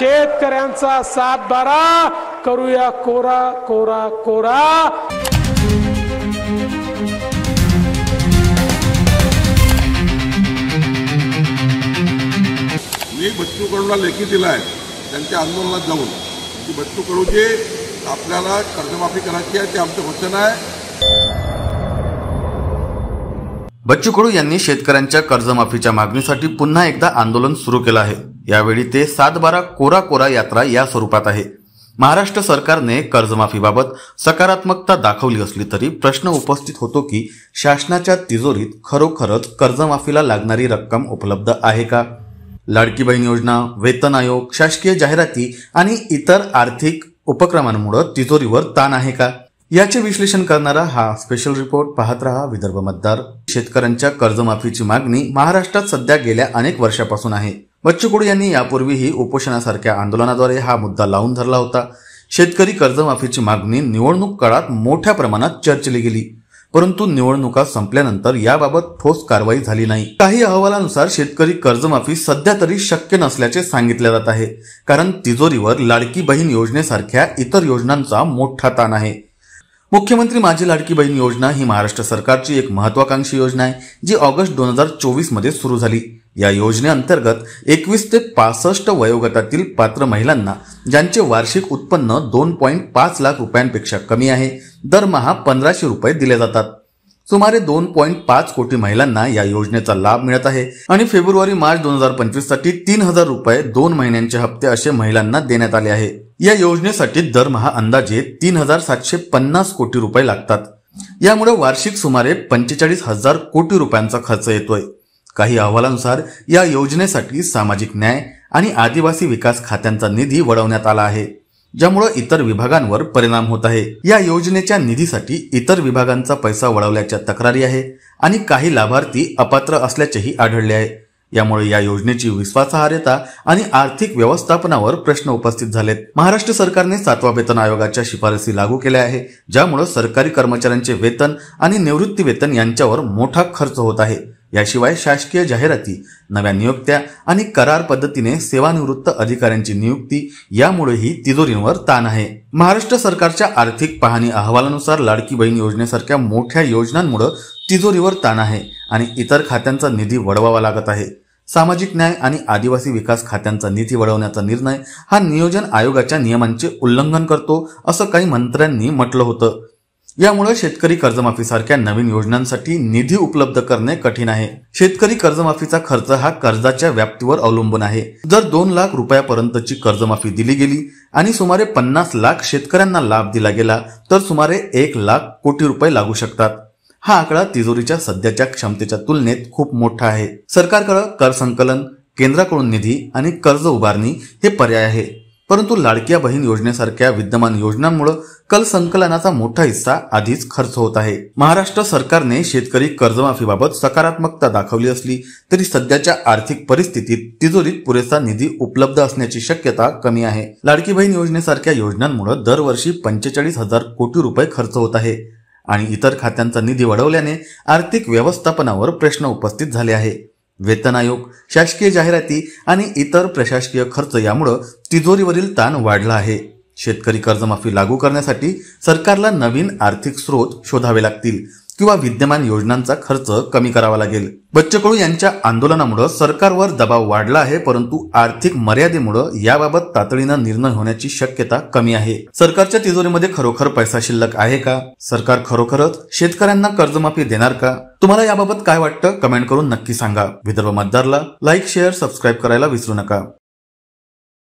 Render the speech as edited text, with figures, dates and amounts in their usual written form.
शेतकऱ्यांचा 7-12 करूया कोरा कोरा कोरा। मी बच्चू कडूला लेखी दिलाय त्यांच्या आंदोलनात जाऊन की बच्चू कडूचे आपल्याला कर्जमाफी करायची आहे, ते आमचं वचन आहे। बच्चू कडू यांनी शेतकऱ्यांच्या कर्जमाफीच्या मागणीसाठी पुन्हा एकदा आंदोलन सुरू केलं आहे। यावेळी ते 7-12 कोरा कोरा यात्रा या स्वरूपात आहे। महाराष्ट्र सरकारने कर्जमाफीबाबत सकारात्मकता दाखवली असली तरी प्रश्न उपस्थित होतो की शासनाच्या तिजोरीत खरोखरच कर्जमाफीला लागणारी रक्कम उपलब्ध आहे का? लाडकी बहीण योजना, वेतन आयोग, शासकीय जाहिराती आणि इतर आर्थिक उपक्रमांमुळे तिजोरीवर ताण आहे का? याचे विश्लेषण करणारा हा स्पेशल रिपोर्ट पाहत रहा विदर्भ मतदार। शेतकऱ्यांच्या कर्जमाफीची मागणी महाराष्ट्रात सध्या गेल्या अनेक वर्षापासून आहे। बच्चू कडू यांनी यापूर्वीही उपोषणासारख्या आंदोलनाद्वारे हा मुद्दा लावून धरला होता। शेतकरी कर्जमाफीची मागणी निवडणूक काळात मोठ्या प्रमाणात चर्चेली गेली, परंतु निवडणुका संपल्यानंतर याबाबत ठोस कारवाई झाली नाही। काही अहवालानुसार शेतकरी कर्जमाफी सध्या तरी शक्य नसल्याचे सांगितले जात आहे, कारण तिजोरीवर लाडकी बहीण योजनेसारख्या इतर योजनांचा मोठा ताण आहे। मुख्यमंत्री माझी लाडकी बहीण योजना ही महाराष्ट्र सरकारची एक महत्वाकांक्षी योजना आहे, जी ऑगस्ट 2024 मध्ये सुरू झाली। या योजनेअंतर्गत 21 ते 65 वयोगटातील पात्र महिलांना ज्यांचे वार्षिक उत्पन्न 2.5 लाख रुपयांपेक्षा कमी आहे, दरमहा 1500 रुपये दिले जातात। सुमारे 2.5 कोटी महिलांना या योजनेचा लाभ मिळत आहे आणि फेब्रुवारी-मार्च 2025 साठी 3000 रुपये 2 महिन्यांचे हप्ते असे महिलांना देण्यात आले आहे। या योजनेसाठी दरमहा अंदाजे 3750 कोटी रुपये लागतात। यामुळे वार्षिक सुमारे 45,000 कोटी रुपयांचा खर्च येतोय। काही अहवालानुसार या योजनेसाठी सामाजिक न्याय आणि आदिवासी विकास खात्यांचा निधी वळवण्यात आला आहे, ज्यामुळे इतर विभागांवर परिणाम होत आहे। या योजनेच्या निधीसाठी इतर विभागांचा पैसा वळवल्याच्या तक्रारी आहे आणि काही लाभार्थी अपात्र असल्याचेही आढळले आहे। यामुळे या योजनेची विश्वासार्हता आणि आर्थिक व्यवस्थापनावर प्रश्न उपस्थित झालेत। महाराष्ट्र सरकारने 7व्या वेतन आयोगाच्या शिफारसी लागू केल्या आहे, ज्यामुळे सरकारी कर्मचाऱ्यांचे वेतन आणि निवृत्ती वेतन यांच्यावर मोठा खर्च होत आहे। याशिवाय शासकीय जाहिराती, नव्या नियुक्त्या आणि करार पद्धतीने सेवानिवृत्त अधिकाऱ्यांची नियुक्ती यामुळेही तिजोरीवर ताण आहे। महाराष्ट्र सरकारच्या आर्थिक पाहणी अहवालानुसार लाडकी बहीण योजनेसारख्या मोठ्या योजनांमुळे तिजोरीवर ताण आहे आणि इतर खात्यांचा निधी वळवावा लागत आहे। सामाजिक न्याय आणि आदिवासी विकास खात्यांचा निधी वळवण्याचा निर्णय हा नियोजन आयोगाच्या नियमांचे उल्लंघन करतो, असं काही मंत्र्यांनी म्हटलं होतं। यामुळे शेतकरी कर्जमाफीसारख्या नवीन योजनांसाठी निधी उपलब्ध करणे कठीण आहे। शेतकरी कर्जमाफीचा खर्च हा कर्जाच्या व्याप्तीवर अवलंबून आहे। जर 2 लाख रुपयापर्यंतची कर्जमाफी दिली गेली आणि सुमारे 50 लाख शेतकऱ्यांना लाभ दिला गेला तर सुमारे 1 लाख कोटी रुपये लागू शकतात। हा आकडा तिजोरीच्या सध्याच्या क्षमतेच्या तुलनेत खूप मोठा आहे। सरकारकडे कर संकलन, केंद्राकडून निधी आणि कर्ज उभारणी हे पर्याय आहे, परंतु लाडक्या बहीण योजनेसारख्या विद्यमान योजनांमुळे कर संकलनाचा मोठा हिस्सा आधीच खर्च होत आहे। महाराष्ट्र सरकारने शेतकरी कर्जमाफीबाबत सकारात्मकता दाखवली असली तरी सध्याच्या आर्थिक परिस्थितीत तिजोरीत पुरेसा निधी उपलब्ध असण्याची शक्यता कमी आहे। लाडकी बहीण योजनेसारख्या योजनांमुळे दरवर्षी 45,000 कोटी रुपये खर्च होत आहे आणि इतर खात्यांचा निधी वळवल्याने आर्थिक व्यवस्थापनावर प्रश्न उपस्थित झाले आहे। वेतन आयोग, शासकीय जाहिराती आणि इतर प्रशासकीय खर्च यामुळे तिजोरीवरील ताण वाढला आहे। शेतकरी कर्जमाफी लागू करण्यासाठी सरकारला नवीन आर्थिक स्रोत शोधावे लागतील किंवा विद्यमान योजनांचा खर्च कमी करावा लागेल। बच्चू कडू यांच्या आंदोलनामुळे सरकारवर दबाव वाढला आहे, परंतु आर्थिक मर्यादेमुळे याबाबत तातडीने निर्णय होण्याची शक्यता कमी आहे। सरकारच्या तिजोरीमध्ये खरोखर पैसा शिल्लक आहे का? सरकार खरोखरच शेतकऱ्यांना कर्जमाफी देणार का? तुम्हाला याबाबत काय वाटतं? कमेंट करून नक्की सांगा। विदर्भ मतदारला लाईक, शेअर, सबस्क्राईब करायला विसरू नका।